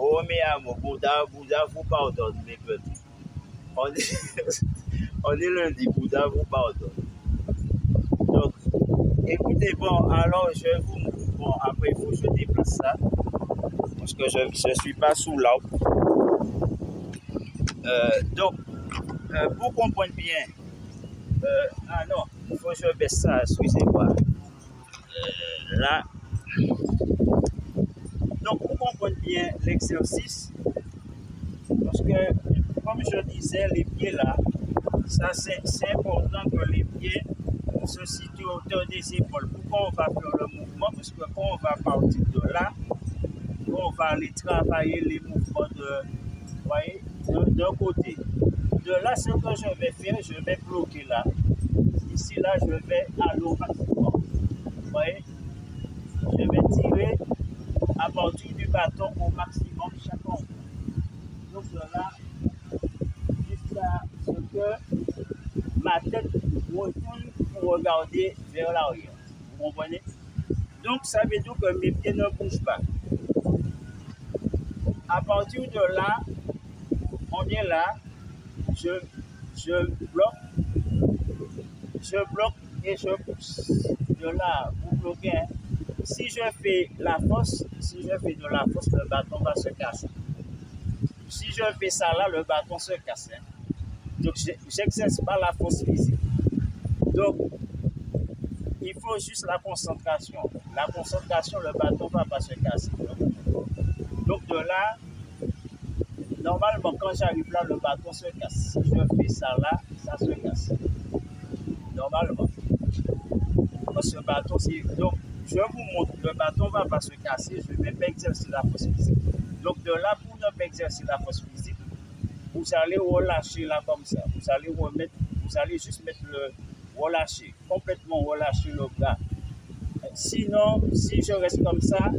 Oh, mes amours, Bouddha vous pardonne, mes petits. On est, on est lundi, Bouddha vous pardonne. Donc, écoutez, bon, alors je vous montre. Bon, après, il faut que je déplace ça. Parce que je ne suis pas sous l'arbre. Donc, pour comprendre bien, ah non, il faut que je baisse ça, excusez-moi. Là. Donc, pour comprendre bien l'exercice, parce que, comme je disais, les pieds là, ça c'est important que les pieds se situent à hauteur des épaules. Pourquoi on va faire le mouvement? Parce que quand on va partir de là, on va aller travailler les mouvements d'un côté. De là, ce que je vais faire, je vais bloquer là. Ici, là, je vais aller au maximum. Vous voyez? Je vais tirer à partir du bâton au maximum chaque fois. Donc de là, jusqu'à ce que ma tête retourne pour regarder vers l'arrière. Vous comprenez? Donc ça veut dire que mes pieds ne bougent pas. À partir de là, on est là, je bloque et je pousse. De là, vous bloquez. Hein. Si je fais de la force, le bâton va se casser. Si je fais ça là, le bâton se casse. Hein. Donc, je n'exerce pas la force physique. Donc, il faut juste la concentration. La concentration, le bâton ne va pas se casser. Donc, de là, normalement, quand j'arrive là, le bâton se casse. Si je fais ça là, ça se casse. Normalement. Parce que le bâton, c'est... Donc, je vous montre, le bâton ne va pas se casser, je ne vais pas exercer la force physique. Donc, de là, pour ne pas exercer la force physique, vous allez relâcher là comme ça. Vous allez juste mettre le relâcher, complètement relâcher le bras. Sinon, si je reste comme ça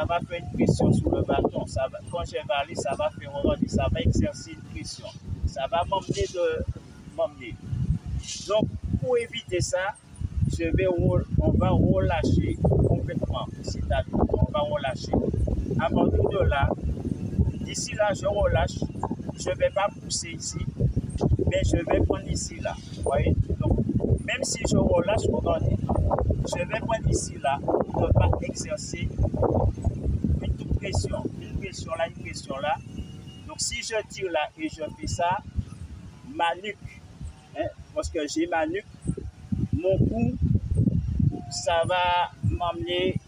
va faire une pression sur le bâton. Quand je vais aller, ça va faire regarder, ça va exercer une pression. Ça va m'emmener. Donc, pour éviter ça, on va relâcher complètement. C'est-à-dire, on va relâcher. À partir de là, d'ici là, je relâche. Je ne vais pas pousser ici, mais je vais prendre ici là. Vous voyez? Donc, même si je relâche, regardez, je vais prendre ici là pour ne pas exercer une pression là. Donc, si je tire là et je fais ça, ma nuque, hein, parce que j'ai ma nuque, mon cou, ça va m'emmener.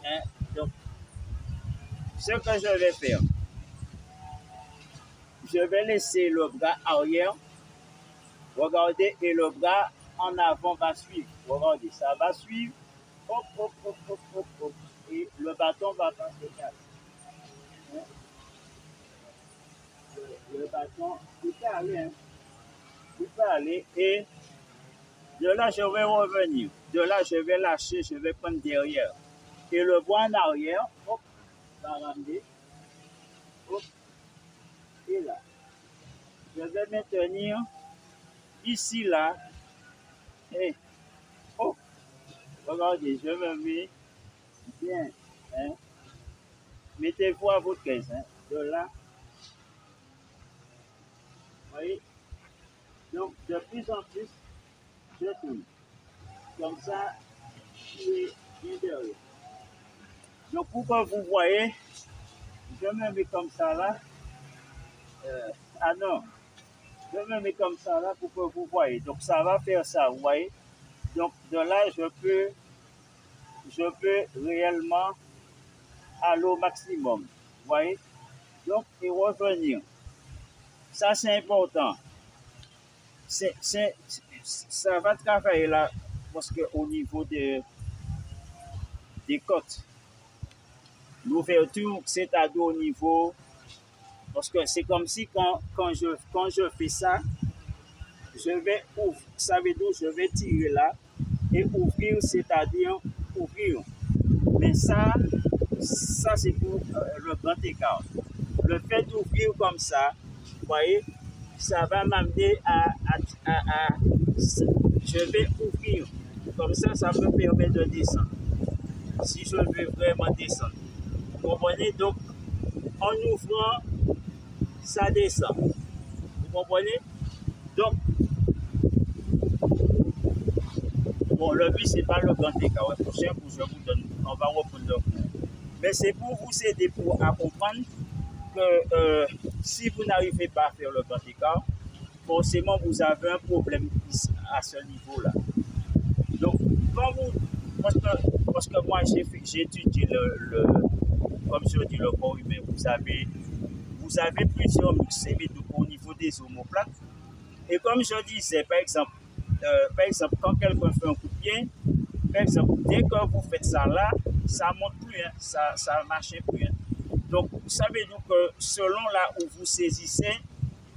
Hein. Donc, ce que je vais faire, je vais laisser le bras arrière, regardez, et le bras en avant va suivre. Regardez, ça va suivre, hop, et le bâton va pas se casser. Hein. Le bâton, il peut aller, hein. Il peut aller, et de là, je vais revenir. De là, je vais lâcher, je vais prendre derrière. Et le bras en arrière, hop, va ramener, hop, et là. Je vais maintenir ici, là, et hop, regardez, je me mets bien, hein. Mettez-vous à votre aise, hein. De là, vous voyez, donc de plus en plus, je tourne. Comme ça, je suis bien derrière. Donc, pour que vous voyez, je me mets comme ça là. Ah non, je me mets comme ça là pour que vous voyez. Donc, ça va faire ça, vous voyez. Donc, de là, je peux réellement aller au maximum, vous voyez. Donc, et revenir. Ça, c'est important. Ça va travailler là, parce qu'au niveau des côtes, l'ouverture, c'est-à-dire au niveau, parce que c'est comme si quand je fais ça, je vais ouvrir, ça veut dire je vais tirer là, et ouvrir, c'est-à-dire ouvrir. Mais ça c'est pour le grand écart. Le fait d'ouvrir comme ça, vous voyez, ça va m'amener je vais ouvrir. Comme ça me permet de descendre. si je veux vraiment descendre. Vous comprenez? Donc, en ouvrant, ça descend. Vous comprenez? Donc, bon, le but, c'est pas le grand écart. Prochain coup, je vous donne, on va reprendre le cours. Mais c'est pour vous aider à comprendre que si vous n'arrivez pas à faire le grand écart, forcément, vous avez un problème à ce niveau-là. Donc, quand vous, parce que moi, j'ai étudié comme je dis, le corps humain, vous avez plusieurs muscles au niveau des omoplates. Et comme je disais, par exemple, quand quelqu'un fait un coup de pied, par exemple, dès que vous faites ça là, ça ne monte plus, hein, ça ne marche plus. Hein. Donc, vous savez donc que selon là où vous saisissez,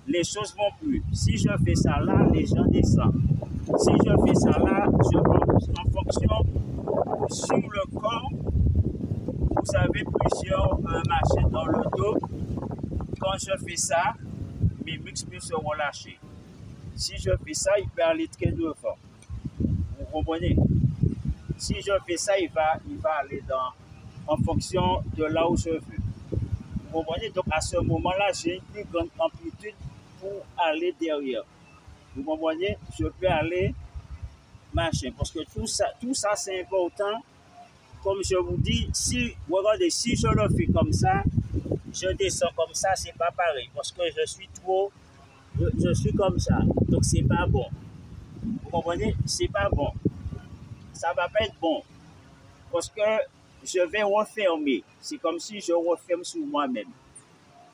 les choses vont plus. Si je fais ça là, les gens descendent. Si je fais ça là, en fonction sur le corps, vous avez plusieurs machines dans le dos. Quand je fais ça, mes muscles se relâcher. Si je fais ça, il peut aller très fort. Vous comprenez? Si je fais ça, il va aller en fonction de là où je veux. Vous comprenez? Donc à ce moment-là, j'ai une plus grande amplitude pour aller derrière. Vous comprenez? Je peux aller marcher. Parce que tout ça c'est important. Comme je vous dis, regardez, si je le fais comme ça, je descends comme ça, c'est pas pareil. Parce que je suis comme ça. Donc c'est pas bon. Vous comprenez? C'est pas bon. Ça va pas être bon. Parce que je vais refermer. C'est comme si je referme sur moi-même.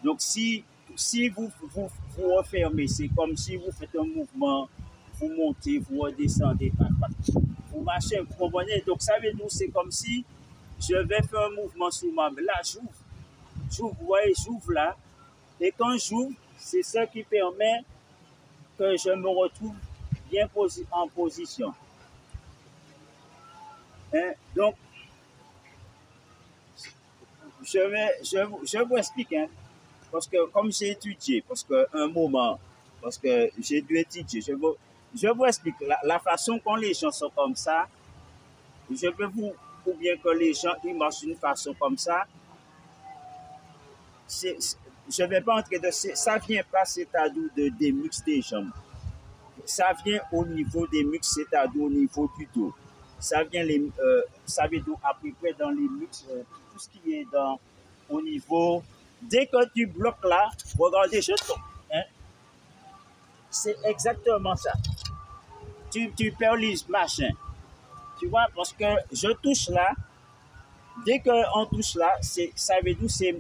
Donc si vous refermez, c'est comme si vous faites un mouvement, vous montez, vous redescendez, vous marchez, vous comprenez? Donc ça veut dire c'est comme si je vais faire un mouvement sur moi-même. Là, j'ouvre, vous voyez, j'ouvre là. Et quand j'ouvre, c'est ça qui permet que je me retrouve bien en position. Hein? Donc, je vous explique, hein, parce que comme j'ai étudié, parce que j'ai dû étudier, je vous explique la façon quand les gens sont comme ça, je peux vous, ou bien que les gens ils marchent d'une façon comme ça, je ne vais pas entrer de ça vient pas c'est-à-dire des muscles des jambes. Ça vient au niveau des muscles, c'est-à-dire au niveau du dos. Ça vient ça veut dire à peu près dans les muscles, tout ce qui est au niveau. Dès que tu bloques là, regardez, je tombe. Hein? C'est exactement ça. Tu paralyses machin. Tu vois, parce que je touche là. Dès qu'on touche là, ça veut dire c'est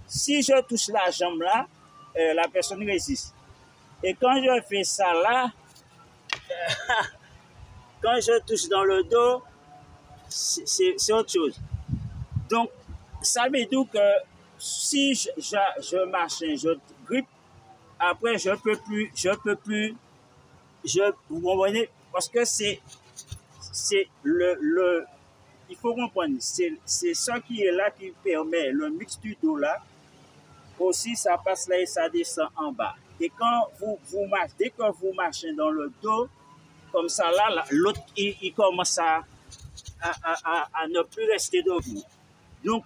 si je touche la jambe là, la personne résiste. Et quand je fais ça là, quand je touche dans le dos, c'est autre chose. Donc, ça veut dire que si je marche, je grippe, après je peux plus, vous comprenez? Parce que c'est il faut comprendre, c'est ça qui est là qui permet le mix du dos là, aussi ça passe là et ça descend en bas. Et quand vous marchez, dès que vous marchez dans le dos, comme ça là, l'autre il commence à ne plus rester debout. Donc,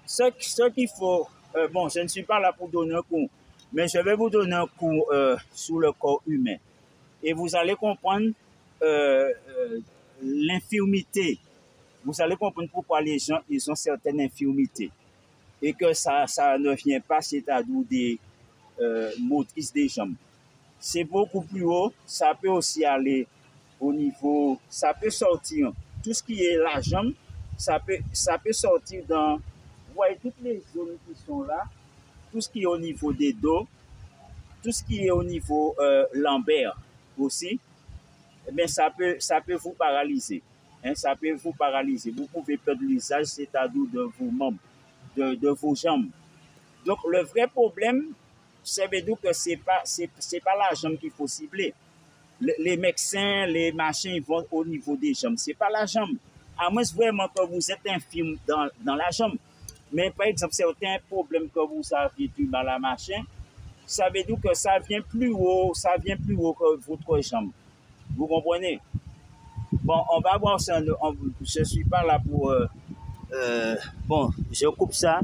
ce qu'il faut, bon, je ne suis pas là pour donner un cours, mais je vais vous donner un cours sur le corps humain. Et vous allez comprendre l'infirmité. Vous allez comprendre pourquoi les gens ils ont certaines infirmités. Et que ça ne vient pas, c'est-à-dire des motrices des jambes. C'est beaucoup plus haut, ça peut aussi aller au niveau, ça peut sortir, tout ce qui est la jambe, ça peut sortir dans, vous voyez toutes les zones qui sont là, tout ce qui est au niveau des dos, tout ce qui est au niveau lombaire aussi, mais ça peut vous paralyser. Hein, ça peut vous paralyser. Vous pouvez perdre l'usage, c'est-à-dire de vos membres, de vos jambes. Donc le vrai problème, c'est que c'est pas la jambe qu'il faut cibler. Les médecins, les machins, ils vont au niveau des jambes. C'est pas la jambe. À moins vraiment que vous êtes infirme dans la jambe. Mais par exemple, certains problèmes que vous avez du mal à machin, ça veut dire que ça vient plus haut que votre jambe. Vous comprenez? Bon, on va voir ça. Je suis pas là pour... bon, je coupe ça.